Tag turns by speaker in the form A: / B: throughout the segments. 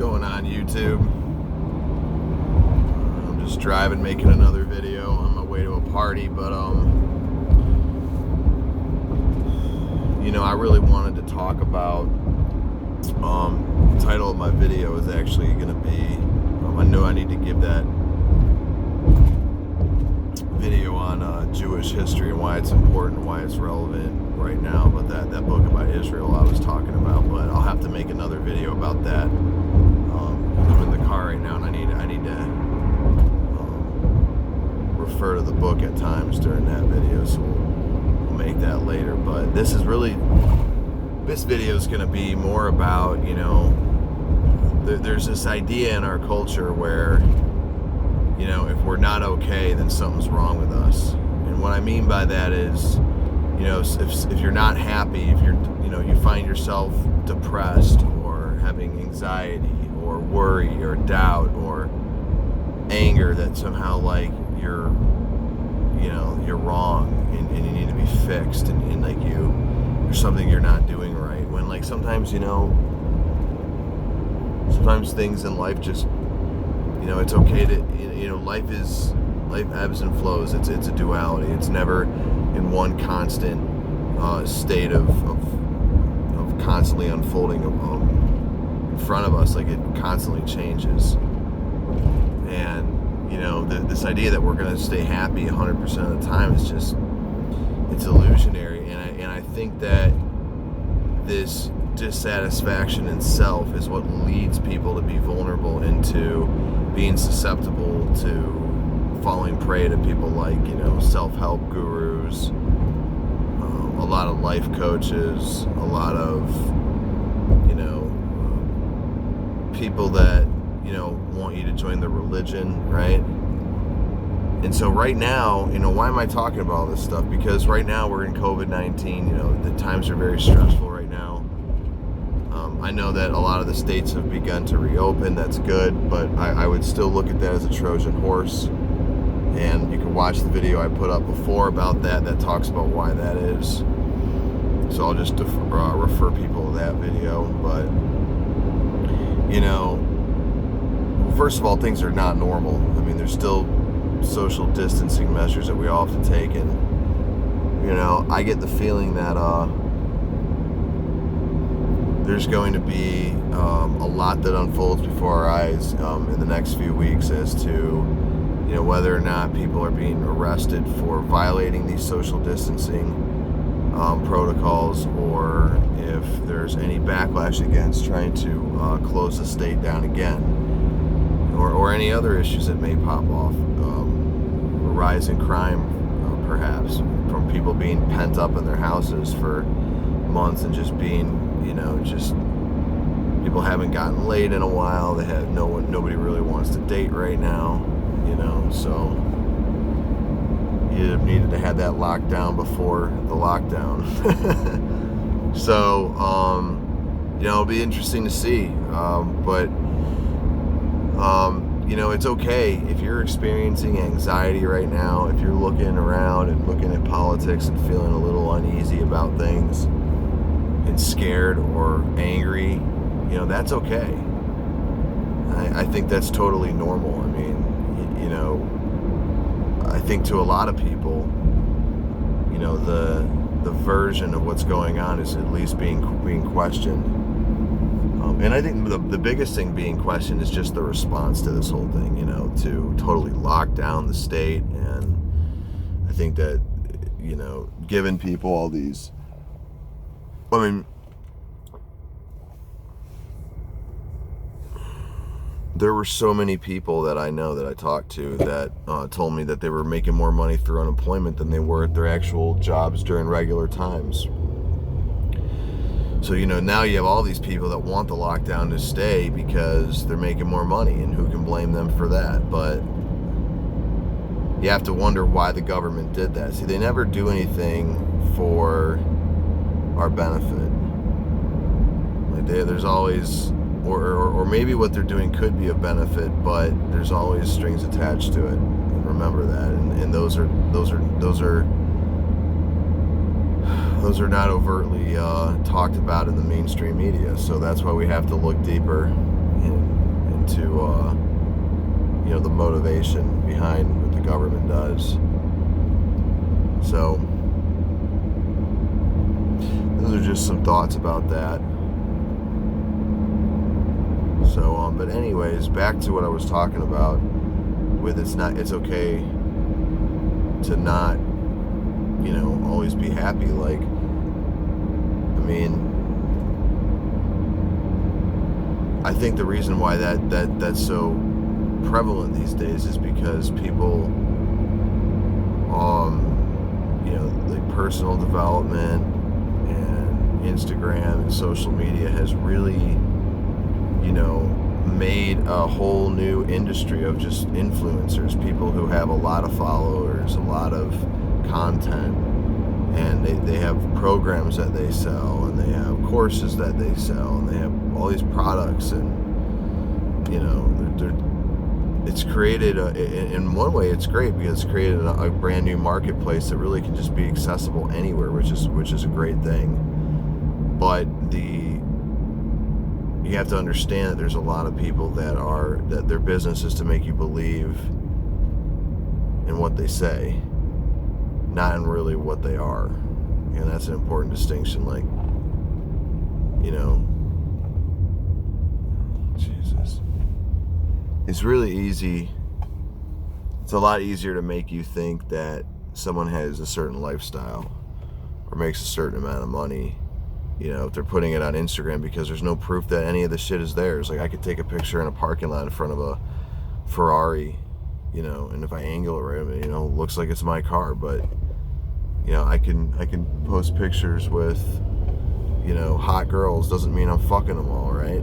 A: going on YouTube? I'm just driving, making another video on my way to a party, but I really wanted to talk about the title of my video is actually going to be I know I need to give that video on Jewish history and why it's important and why it's relevant right now, but that book about Israel I was talking about, but I'll have to make another video about that. I'm in the car right now and I need to refer to the book at times during that video, so we'll make that later. But this video is going to be more about, there's this idea in our culture where if we're not okay, then something's wrong with us. And what I mean by that is, if you're not happy, if you find yourself depressed or having anxiety or worry or doubt or anger, that somehow like you're wrong and you need to be fixed and like there's something you're not doing right. When like sometimes things in life just it's okay to life ebbs and flows. It's a duality. It's never in one constant state of constantly unfolding in front of us. Like it constantly changes. And this idea that we're going to stay happy 100% of the time is just, it's illusionary. And I think that this dissatisfaction in self is what leads people to be vulnerable into being susceptible to falling prey to people like self-help gurus, a lot of life coaches, a lot of people that want you to join the religion, right? And so right now, why am I talking about all this stuff? Because right now we're in COVID-19. The times are very stressful right now. I know that a lot of the states have begun to reopen. That's good, but I would still look at that as a Trojan horse. And you can watch the video I put up before about that talks about why that is. So I'll just refer people to that video. But, first of all, things are not normal. I mean, there's still social distancing measures that we all have to take. And, I get the feeling that there's going to be a lot that unfolds before our eyes in the next few weeks as to whether or not people are being arrested for violating these social distancing protocols, or if there's any backlash against trying to close the state down again, or any other issues that may pop off. A rise in crime, perhaps, from people being pent up in their houses for months and just being, just people haven't gotten laid in a while. They have nobody really wants to date right now. So you needed to have that lockdown before the lockdown. So, it'll be interesting to see. But it's okay if you're experiencing anxiety right now, if you're looking around and looking at politics and feeling a little uneasy about things and scared or angry, that's okay. I think that's totally normal. I mean, I think to a lot of people, the version of what's going on is at least being questioned. And I think the biggest thing being questioned is just the response to this whole thing, to totally lock down the state. And I think that, giving people all these, there were so many people that I know that I talked to that told me that they were making more money through unemployment than they were at their actual jobs during regular times. So, now you have all these people that want the lockdown to stay because they're making more money, and who can blame them for that? But you have to wonder why the government did that. See, they never do anything for our benefit. Like there's always, or maybe what they're doing could be a benefit, but there's always strings attached to it. And remember that. And those are not overtly talked about in the mainstream media. So that's why we have to look deeper and to the motivation behind what the government does. So those are just some thoughts about that. So but anyways, back to what I was talking about with it's okay to not always be happy. Like, I mean, I think the reason why that's so prevalent these days is because people like personal development and Instagram and social media has really made a whole new industry of just influencers, people who have a lot of followers, a lot of content, and they have programs that they sell, and they have courses that they sell, and they have all these products, and it's created in one way it's great because it's created a brand new marketplace that really can just be accessible anywhere, which is a great thing. But you have to understand that there's a lot of people that their business is to make you believe in what they say, not in really what they are. And that's an important distinction. Like, Jesus. It's really easy. It's a lot easier to make you think that someone has a certain lifestyle or makes a certain amount of money, if they're putting it on Instagram, because there's no proof that any of the shit is theirs. Like, I could take a picture in a parking lot in front of a Ferrari, and if I angle it right, it looks like it's my car, but I can post pictures with hot girls, doesn't mean I'm fucking them all, right?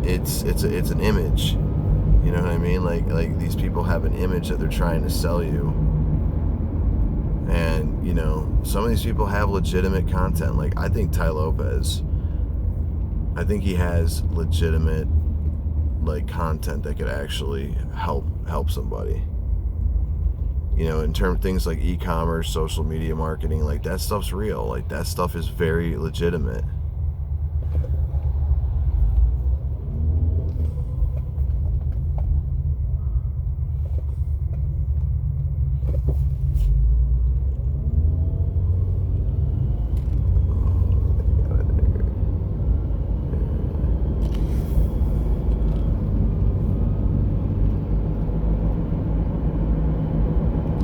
A: It's an image, you know what I mean? Like these people have an image that they're trying to sell you, and some of these people have legitimate content. Like, I think Tai Lopez, I think he has legitimate content that could actually help somebody. In terms of things like e-commerce, social media marketing, like that stuff's real. Like, that stuff is very legitimate.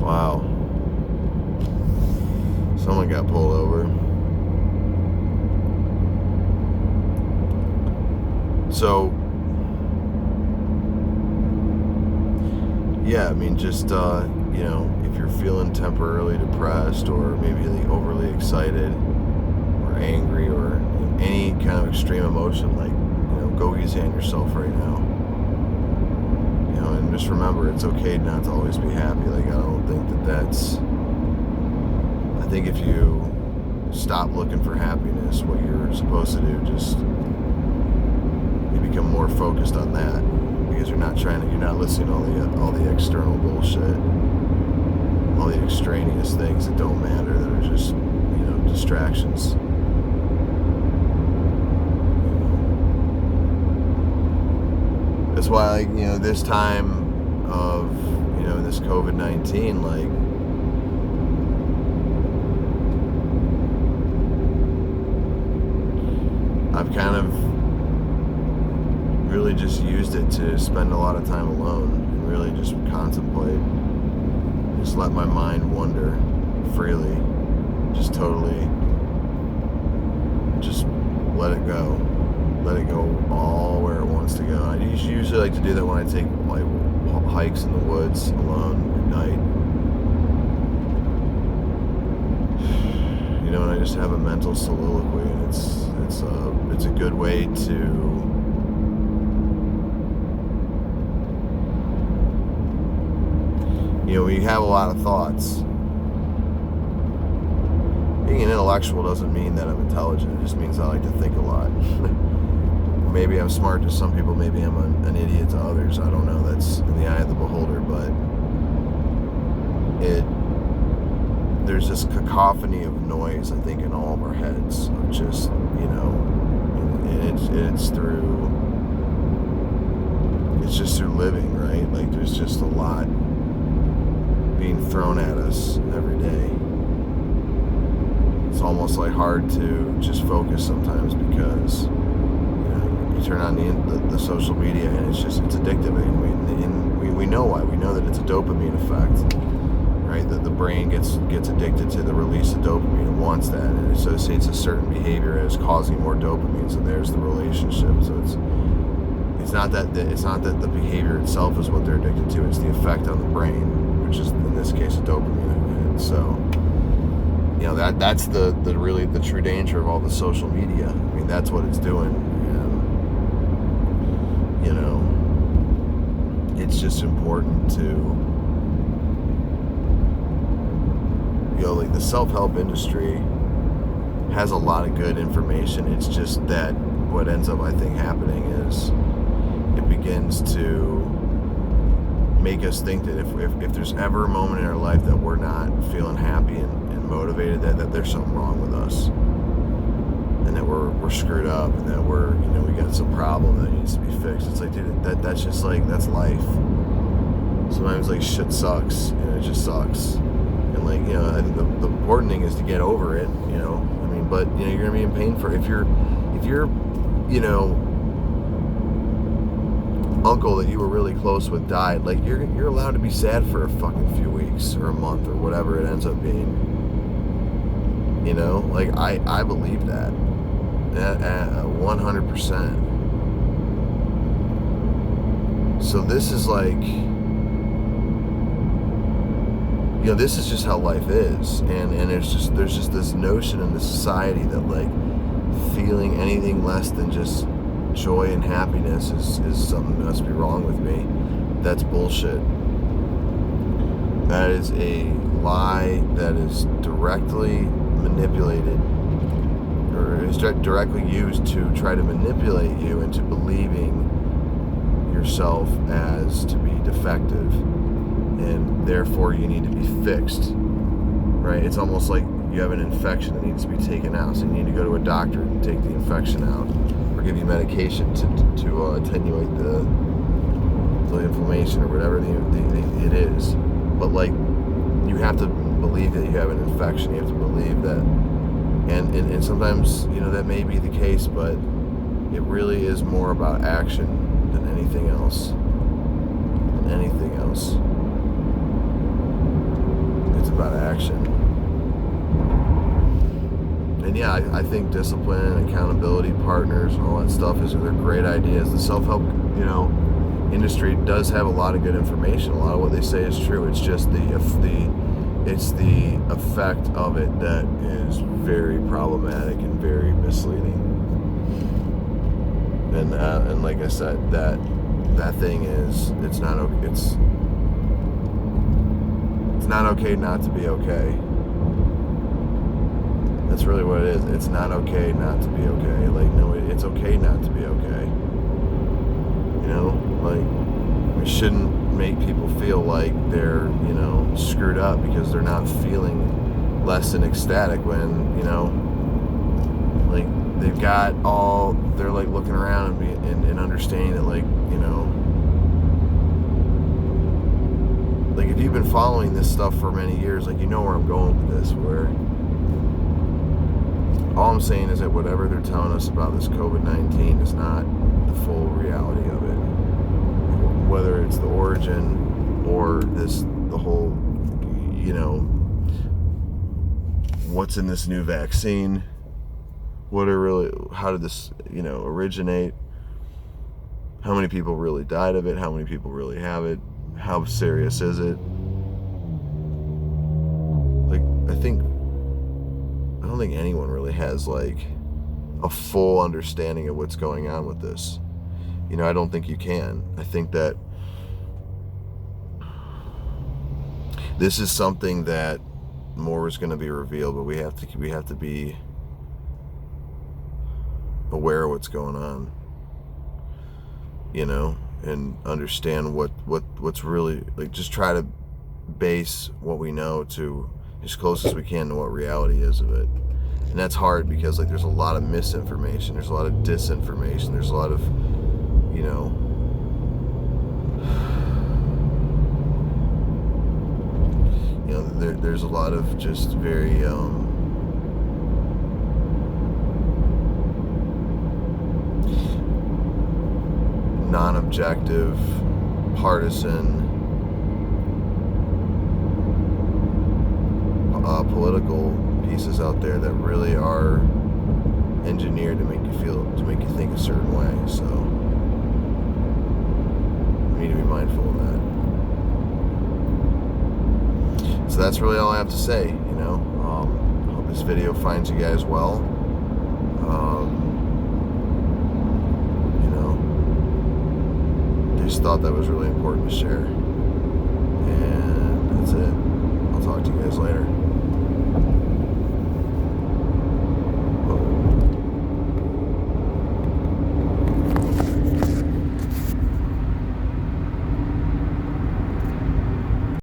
A: Wow. Someone got pulled over. So, yeah, I mean, just, if you're feeling temporarily depressed or maybe overly excited or angry or any kind of extreme emotion, go easy on yourself right now. And just remember, it's okay not to always be happy. Like, I don't think I think if you stop looking for happiness, what you're supposed to do, just you become more focused on that, because you're not listening to all the external bullshit, all the extraneous things that don't matter, that are just, distractions. That's why, this time of, this COVID-19, I've kind of really just used it to spend a lot of time alone and really just contemplate, just let my mind wander freely, just totally, just let it go all where it wants to go. I usually like to do that when I take hikes in the woods alone at night. And I just have a mental soliloquy, and it's a good way to when you have a lot of thoughts. Being an intellectual doesn't mean that I'm intelligent. It just means I like to think a lot. Maybe I'm smart to some people, maybe I'm an idiot to others. I don't know. That's in the eye of the beholder. But there's this cacophony of noise, I think, in all of our heads, of just, and it's through it's just through living, right? Like there's just a lot being thrown at us every day. It's almost like hard to just focus sometimes because you turn on the social media and it's addictive, and we know why. We know that it's a dopamine effect, right? That the brain gets addicted to the release of dopamine and wants that, and it associates a certain behavior as causing more dopamine. So there's the relationship. So it's not that the behavior itself is what they're addicted to. It's the effect on the brain, which is in this case a dopamine. And so that's the really the true danger of all the social media. I mean, that's what it's doing. And it's just important to like the self-help industry has a lot of good information. It's just that what ends up, I think, happening is it begins to make us think that if there's ever a moment in our life that we're not feeling happy and motivated, that there's something wrong with us, and that we're screwed up, and that we got some problem that needs to be fixed. It's like, dude, that's just like, that's life. Sometimes like shit sucks, and it just sucks. And like, I think the important thing is to get over it, I mean, but you're gonna be in pain for if your uncle that you were really close with died, like you're allowed to be sad for a fucking few weeks or a month or whatever it ends up being. Like I believe that at 100%. So this is like, this is just how life is, and there's just this notion in the society that like feeling anything less than just joy and happiness is something that must be wrong with me. That's bullshit. That is a lie that is directly manipulated, or is directly used to try to manipulate you into believing yourself as to be defective, and therefore you need to be fixed, right? It's almost like you have an infection that needs to be taken out, so you need to go to a doctor and take the infection out, or give you medication to attenuate the inflammation or whatever it is. But like, you have to believe that you have an infection. You have to believe that, and sometimes that may be the case, but it really is more about action than anything else. It's about action. And yeah, I think discipline and accountability partners and all that stuff they're great ideas. The self-help, industry does have a lot of good information. A lot of what they say is true. It's just the effect of it that is very problematic and very misleading. And like I said, that thing is, it's not okay not to be okay. That's really what it is. It's not okay not to be okay. Like, no, it's okay not to be okay. Like, we shouldn't make people feel like they're, screwed up because they're not feeling less than ecstatic when, like, they've got all, they're like looking around and understanding that, like, like if you've been following this stuff for many years, like, where I'm going with this, where all I'm saying is that whatever they're telling us about this COVID-19 is not the full reality of it. Whether it's the origin or the whole, what's in this new vaccine, how did this, originate, how many people really died of it, how many people really have it, how serious is it? Like, I don't think anyone really has like a full understanding of what's going on with this. I don't think you can. I think that this is something that more is going to be revealed, but we have to be aware of what's going on, and understand what's really, like, just try to base what we know to as close as we can to what reality is of it. And that's hard because, like, there's a lot of misinformation, there's a lot of disinformation, there's a lot of you know, there's a lot of just very non-objective, partisan, political pieces out there that really are engineered to make you think a certain way. So we need to be mindful of that. So that's really all I have to say. You know, hope this video finds you guys well. You know, just thought that was really important to share. And that's it. I'll talk to you guys later.